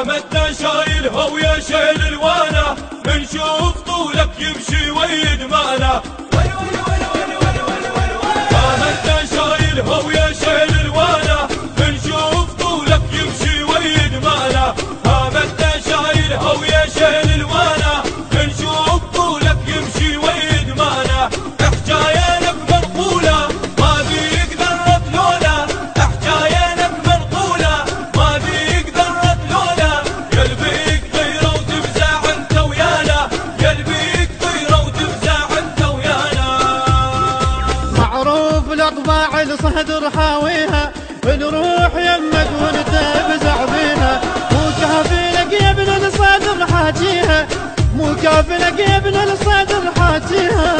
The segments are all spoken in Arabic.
متى شايلها ويا شيل الوانا، بنشوف طولك يمشي ويدمانا. متى شايلها ويا شيل الوانا، بنشوف طولك يمشي ويدمانا. متى شايلها ويا شيل الوانا، بنشوف طولك يمشي ويدمانا. حكايانك منقولة ما بيقدر رتلونا، حكايانك منقولة ما بيقدر رتلونا. قلبك طيرة وتفزع انت ويانا، قلبك طيرة وتفزع انت ويانا. معروف الاطباع الصدر حاويها، نروح يمك وانت بزع بيها. مو كافي لك يا ابن الصدر حاجيها، مو كافي لك يا ابن الصدر حاجيها.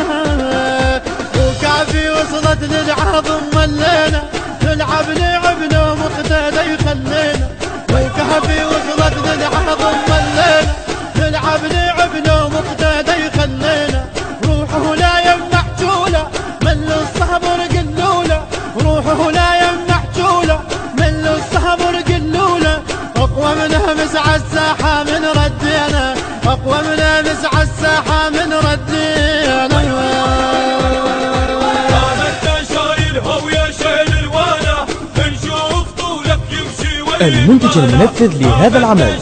مو كافي وصلت للعظم ملينا، نلعب لعبنا ومقتدى يخلينا. مو كافي وصلت للعظم ملينا، نلعب لعبنا ومقتدى يخلينا. روحه لا يمنع جوله من الصبر قلوله، روحه لا يمنع جوله من الصبر قلوله. اقوى منها مسعى الساحه من ردينا، اقوى منها مسعى الساحه من ردينا. متى شايلها ويا شيل الوانا، بنشوف طولك يمشي ويدمانا. المنتج المنفذ لهذا العمل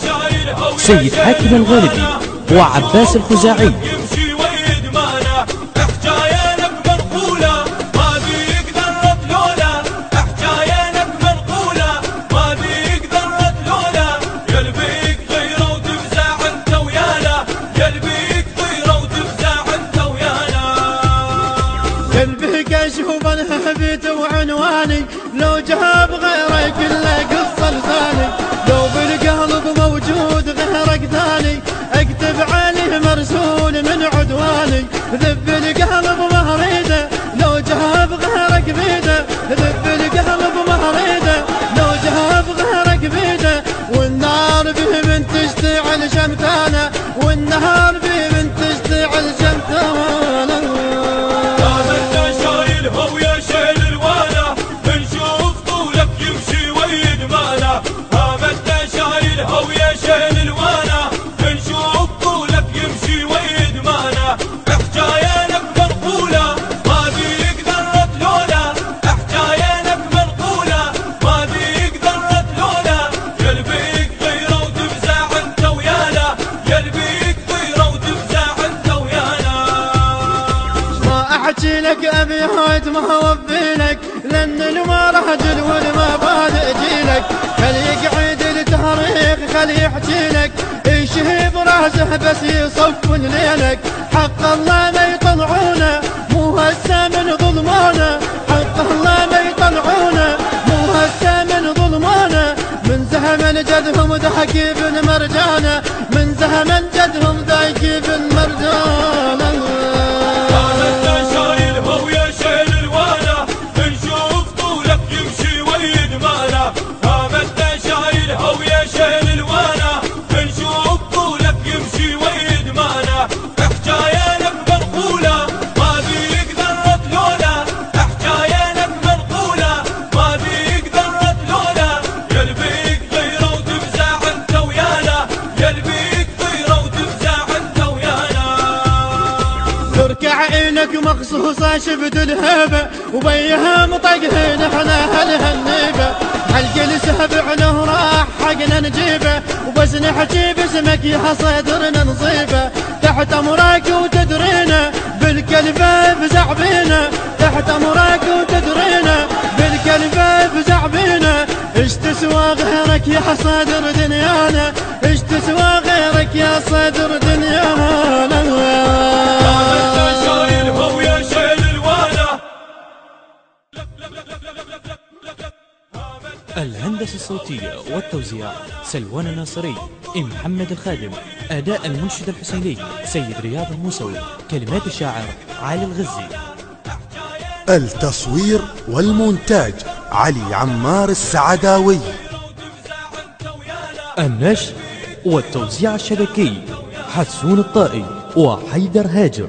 سيد حاكم الغالبي وعباس الخزاعي. اشوفها بيت وعنواني، لو جاب غيرك الا قصه لساني. لو بالقلب موجود غيرك ثاني، اكتب عليه مرسول من عدواني. ذب القلب ما اريده لو جاب غيرك بيده، ذب القلب ما اريده لو جاب غيرك بيده. والنار به من تشتعل شمتانه، والنهار به من تشتعل شمتانه. ويا شيل الوانا، بنشوف طولك يمشي ويدمانا. متى شايلها ويا شيل الوانا، بنشوف طولك يمشي ويدمانا. حكايانك منقولة ما بيقدر رتلونا، حكايانك منقولة ما بيقدر رتلونا. قلبك طيرة وتفزع انت ويانا، قلبك طيرة وتفزع انت ويانا. ما احكي لك ابي هايت ما اوفي لك، لان المراجل والمبادئ جيلك. خلي يقعد التاريخ خلي يحكي لك، يشهي براسه بس يصفن ليلك. حق الله ما يطلعونه مو هسه من ظلمانه، حق الله ما يطلعونه مو هسه من ظلمانه. من زمن جدهم ضحكي بن مرجانه، من زمن جدهم ضحكي بن مرجانه. ويا شيل الوانا، بنشوف طولك يمشي ويدمانا. متى شايلها ويا شيل الوانا، بنشوف طولك يمشي ويدمانا. حكايانك منقولة ما بيقدر رتلونا، حكايانك منقولة ما بيقدر رتلونا. قلبك طيرة وتفزع انت ويانا، قلبك طيرة وتفزع انت ويانا. تركع عينك مخصوصة شفت الهبة، وبيها مطقهن احنا هالهنيبة. حلق السبع له راح حقنا نجيبه، وبس نحكي باسمك يا صدرنا نصيبه. تحت امرك وتدرينا بالكلفة بزع بينا، تحت امرك وتدرينا بالكلفة بزع بينا. ايش تسوى غيرك يا صدر دنيانا، ايش تسوى غيرك يا صدر دنيانا. ويا شيل الوانا. الهندسة الصوتية والتوزيع سلوان الناصري، محمد الخادم. أداء المنشد الحسيني سيد رياض الموسوي. كلمات الشاعر علي الغزي. التصوير والمونتاج علي عمار السعداوي. النشر والتوزيع الشبكي حسون الطائي وحيدر هاجر.